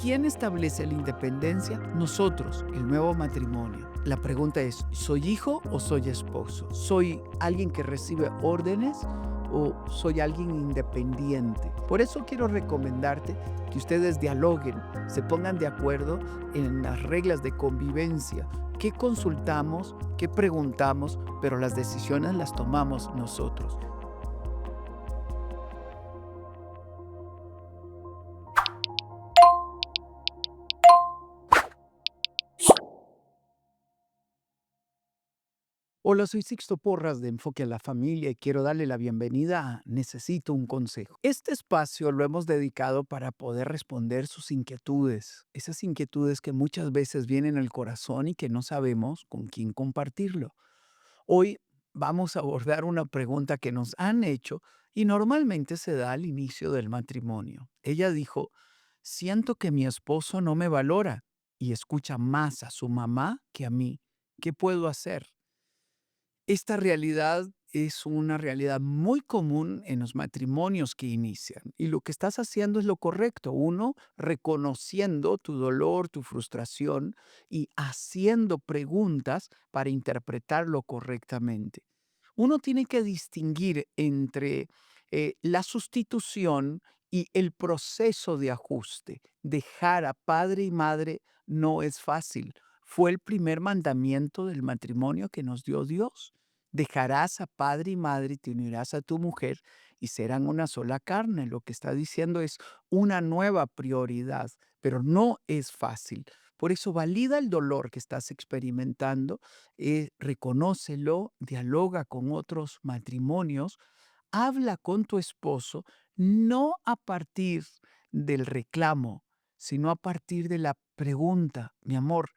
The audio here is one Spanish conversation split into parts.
¿Quién establece la independencia? Nosotros, el nuevo matrimonio. La pregunta es, ¿soy hijo o soy esposo? ¿Soy alguien que recibe órdenes o soy alguien independiente? Por eso quiero recomendarte que ustedes dialoguen, se pongan de acuerdo en las reglas de convivencia. ¿Qué consultamos? ¿Qué preguntamos? Pero las decisiones las tomamos nosotros. Hola, soy Sixto Porras de Enfoque a la Familia y quiero darle la bienvenida a Necesito un consejo. Este espacio lo hemos dedicado para poder responder sus inquietudes, esas inquietudes que muchas veces vienen al corazón y que no sabemos con quién compartirlo. Hoy vamos a abordar una pregunta que nos han hecho y normalmente se da al inicio del matrimonio. Ella dijo, siento que mi esposo no me valora y escucha más a su mamá que a mí. ¿Qué puedo hacer? Esta realidad es una realidad muy común en los matrimonios que inician y lo que estás haciendo es lo correcto. Uno, reconociendo tu dolor, tu frustración y haciendo preguntas para interpretarlo correctamente. Uno tiene que distinguir entre la sustitución y el proceso de ajuste. Dejar a padre y madre no es fácil. Fue el primer mandamiento del matrimonio que nos dio Dios. Dejarás a padre y madre y te unirás a tu mujer y serán una sola carne. Lo que está diciendo es una nueva prioridad, pero no es fácil. Por eso valida el dolor que estás experimentando, reconócelo, dialoga con otros matrimonios, habla con tu esposo, no a partir del reclamo, sino a partir de la pregunta. Mi amor,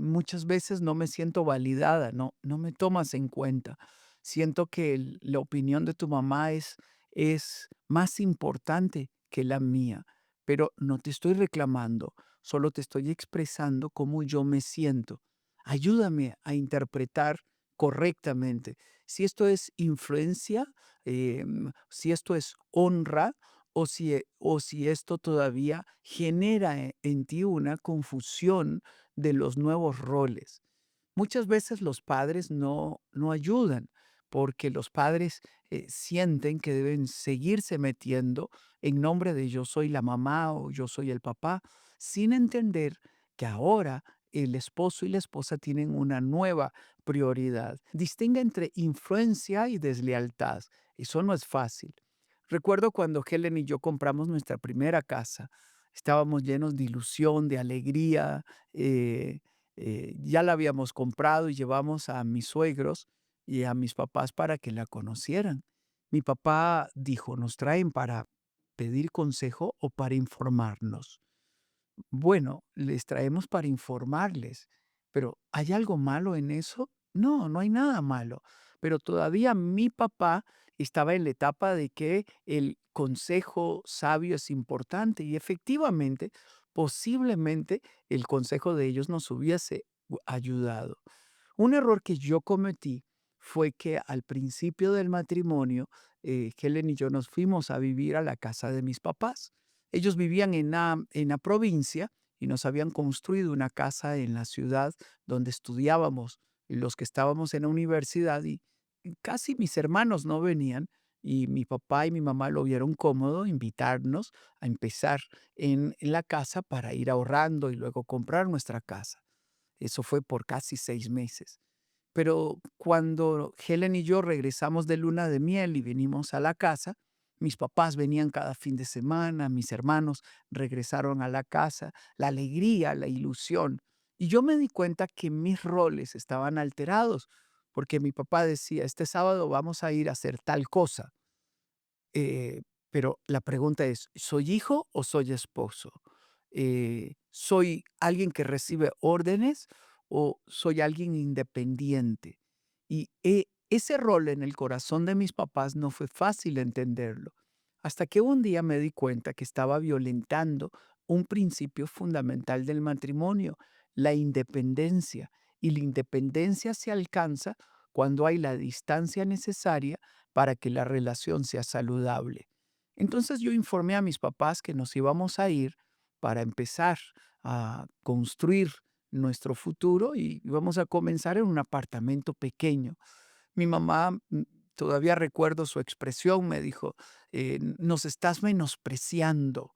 muchas veces no me siento validada, no me tomas en cuenta. Siento que la opinión de tu mamá es más importante que la mía, pero no te estoy reclamando, solo te estoy expresando cómo yo me siento. Ayúdame a interpretar correctamente si esto es influencia, si esto es honra o si esto todavía genera en ti una confusión de los nuevos roles. Muchas veces los padres no ayudan porque los padres sienten que deben seguirse metiendo en nombre de yo soy la mamá o yo soy el papá, sin entender que ahora el esposo y la esposa tienen una nueva prioridad. Distingue entre influencia y deslealtad. Eso no es fácil. Recuerdo cuando Helen y yo compramos nuestra primera casa. Estábamos llenos de ilusión, de alegría. Ya la habíamos comprado y llevamos a mis suegros y a mis papás para que la conocieran. Mi papá dijo, ¿nos traen para pedir consejo o para informarnos? Bueno, les traemos para informarles, pero ¿hay algo malo en eso? No, no hay nada malo. Pero todavía mi papá estaba en la etapa de que el consejo sabio es importante y efectivamente, posiblemente el consejo de ellos nos hubiese ayudado. Un error que yo cometí fue que al principio del matrimonio, Helen y yo nos fuimos a vivir a la casa de mis papás. Ellos vivían en la provincia y nos habían construido una casa en la ciudad donde estudiábamos los que estábamos en la universidad y casi mis hermanos no venían y mi papá y mi mamá lo vieron cómodo invitarnos a empezar en la casa para ir ahorrando y luego comprar nuestra casa. Eso fue por casi 6 meses. Pero cuando Helen y yo regresamos de luna de miel y venimos a la casa, mis papás venían cada fin de semana, mis hermanos regresaron a la casa, la alegría, la ilusión. Y yo me di cuenta que mis roles estaban alterados, porque mi papá decía, este sábado vamos a ir a hacer tal cosa. Pero la pregunta es, ¿soy hijo o soy esposo? ¿Soy alguien que recibe órdenes o soy alguien independiente? Y ese rol en el corazón de mis papás no fue fácil entenderlo, hasta que un día me di cuenta que estaba violentando un principio fundamental del matrimonio, la independencia. Y la independencia se alcanza cuando hay la distancia necesaria para que la relación sea saludable. Entonces yo informé a mis papás que nos íbamos a ir para empezar a construir nuestro futuro y vamos a comenzar en un apartamento pequeño. Mi mamá, todavía recuerdo su expresión, me dijo, nos estás menospreciando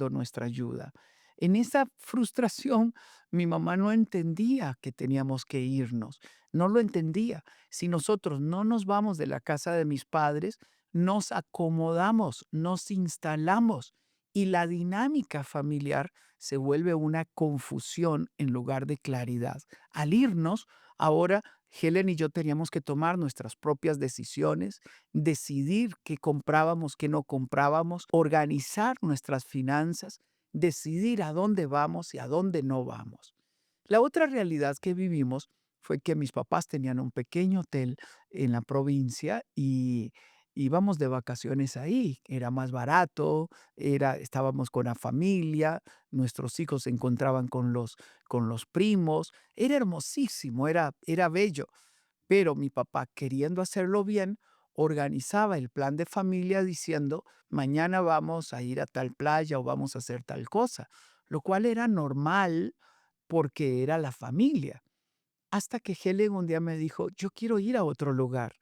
nuestra ayuda. En esa frustración, mi mamá no entendía que teníamos que irnos, no lo entendía. Si nosotros no nos vamos de la casa de mis padres, nos acomodamos, nos instalamos y la dinámica familiar se vuelve una confusión en lugar de claridad. Al irnos, ahora Helen y yo teníamos que tomar nuestras propias decisiones, decidir qué comprábamos, qué no comprábamos, organizar nuestras finanzas, decidir a dónde vamos y a dónde no vamos. La otra realidad que vivimos fue que mis papás tenían un pequeño hotel en la provincia y íbamos de vacaciones ahí. Era más barato, estábamos con la familia, nuestros hijos se encontraban con los primos. Era hermosísimo, era bello. Pero mi papá, queriendo hacerlo bien, organizaba el plan de familia diciendo, mañana vamos a ir a tal playa o vamos a hacer tal cosa, lo cual era normal porque era la familia. Hasta que Helen un día me dijo, yo quiero ir a otro lugar.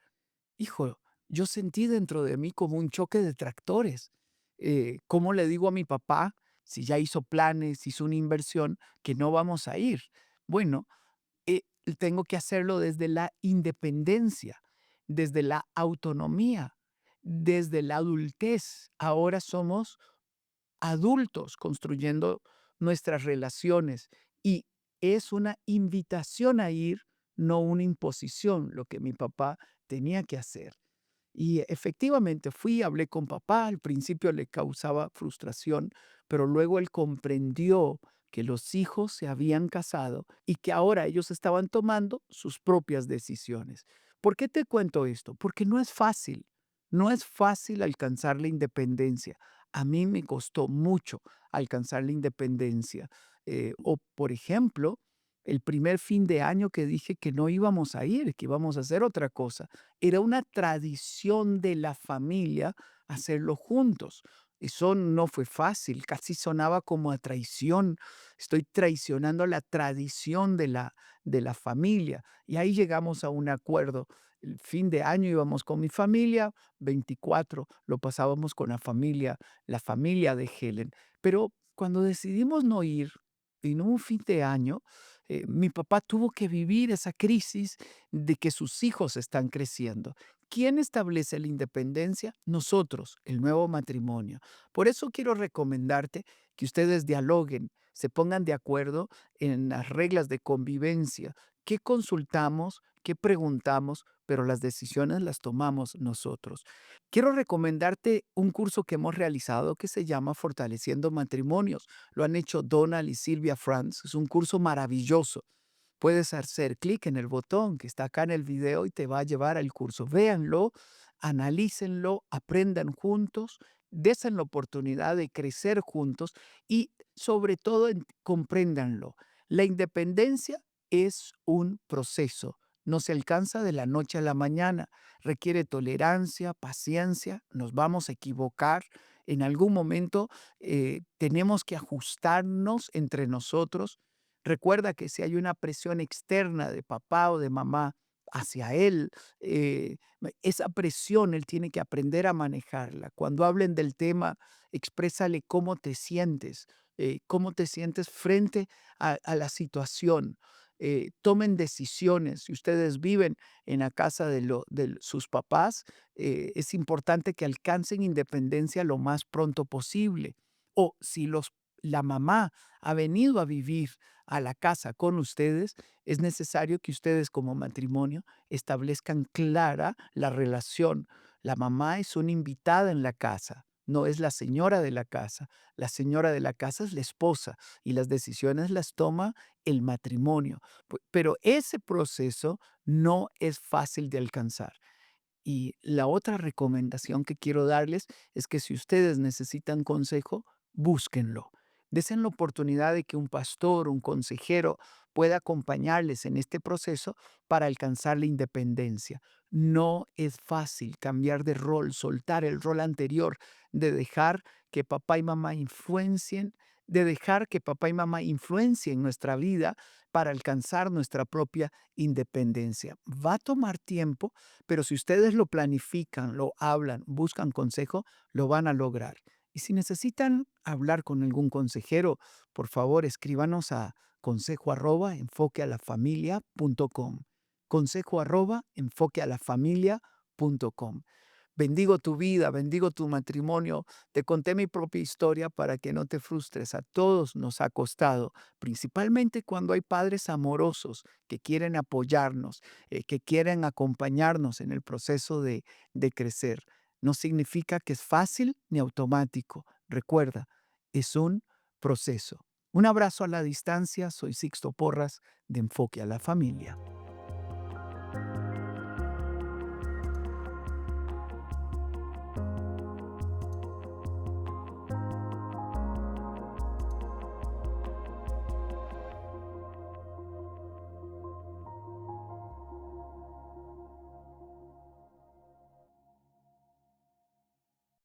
Hijo, yo sentí dentro de mí como un choque de tractores. ¿Cómo le digo a mi papá, si ya hizo planes, hizo una inversión, que no vamos a ir? Bueno, eh, tengo que hacerlo desde la independencia, desde la autonomía, desde la adultez. Ahora somos adultos construyendo nuestras relaciones y es una invitación a ir, no una imposición, lo que mi papá tenía que hacer. Y efectivamente fui, hablé con papá, al principio le causaba frustración, pero luego él comprendió que los hijos se habían casado y que ahora ellos estaban tomando sus propias decisiones. ¿Por qué te cuento esto? Porque no es fácil alcanzar la independencia. A mí me costó mucho alcanzar la independencia. O, por ejemplo, el primer fin de año que dije que no íbamos a ir, que íbamos a hacer otra cosa. Era una tradición de la familia hacerlo juntos. Eso no fue fácil, casi sonaba como a traición. Estoy traicionando la tradición de la familia. Y ahí llegamos a un acuerdo. El fin de año íbamos con mi familia, 24 lo pasábamos con la familia de Helen. Pero cuando decidimos no ir en un fin de año, mi papá tuvo que vivir esa crisis de que sus hijos están creciendo. ¿Quién establece la independencia? Nosotros, el nuevo matrimonio. Por eso quiero recomendarte que ustedes dialoguen, se pongan de acuerdo en las reglas de convivencia. ¿Qué consultamos? ¿Qué preguntamos? Pero las decisiones las tomamos nosotros. Quiero recomendarte un curso que hemos realizado que se llama Fortaleciendo Matrimonios. Lo han hecho Donald y Silvia Franz. Es un curso maravilloso. Puedes hacer clic en el botón que está acá en el video y te va a llevar al curso. Véanlo, analícenlo, aprendan juntos, desen la oportunidad de crecer juntos y sobre todo compréndanlo. La independencia es un proceso. No se alcanza de la noche a la mañana. Requiere tolerancia, paciencia. Nos vamos a equivocar. En algún momento tenemos que ajustarnos entre nosotros. Recuerda que si hay una presión externa de papá o de mamá hacia él, esa presión él tiene que aprender a manejarla. Cuando hablen del tema, exprésale cómo te sientes frente a la situación. Tomen decisiones. Si ustedes viven en la casa de sus papás, es importante que alcancen independencia lo más pronto posible. O si la mamá ha venido a vivir a la casa con ustedes, es necesario que ustedes como matrimonio establezcan clara la relación. La mamá es una invitada en la casa, no es la señora de la casa. La señora de la casa es la esposa y las decisiones las toma el matrimonio. Pero ese proceso no es fácil de alcanzar. Y la otra recomendación que quiero darles es que si ustedes necesitan consejo, búsquenlo. Desen la oportunidad de que un pastor, un consejero pueda acompañarles en este proceso para alcanzar la independencia. No es fácil cambiar de rol, soltar el rol anterior, de dejar que papá y mamá influencien, de dejar que papá y mamá influencien nuestra vida para alcanzar nuestra propia independencia. Va a tomar tiempo, pero si ustedes lo planifican, lo hablan, buscan consejo, lo van a lograr. Y si necesitan hablar con algún consejero, por favor escríbanos a consejo@enfoquealafamilia.com. Consejo@enfoquealafamilia.com. Bendigo tu vida, bendigo tu matrimonio. Te conté mi propia historia para que no te frustres. A todos nos ha costado, principalmente cuando hay padres amorosos que quieren apoyarnos, que quieren acompañarnos en el proceso de crecer. No significa que es fácil ni automático. Recuerda, es un proceso. Un abrazo a la distancia. Soy Sixto Porras de Enfoque a la Familia.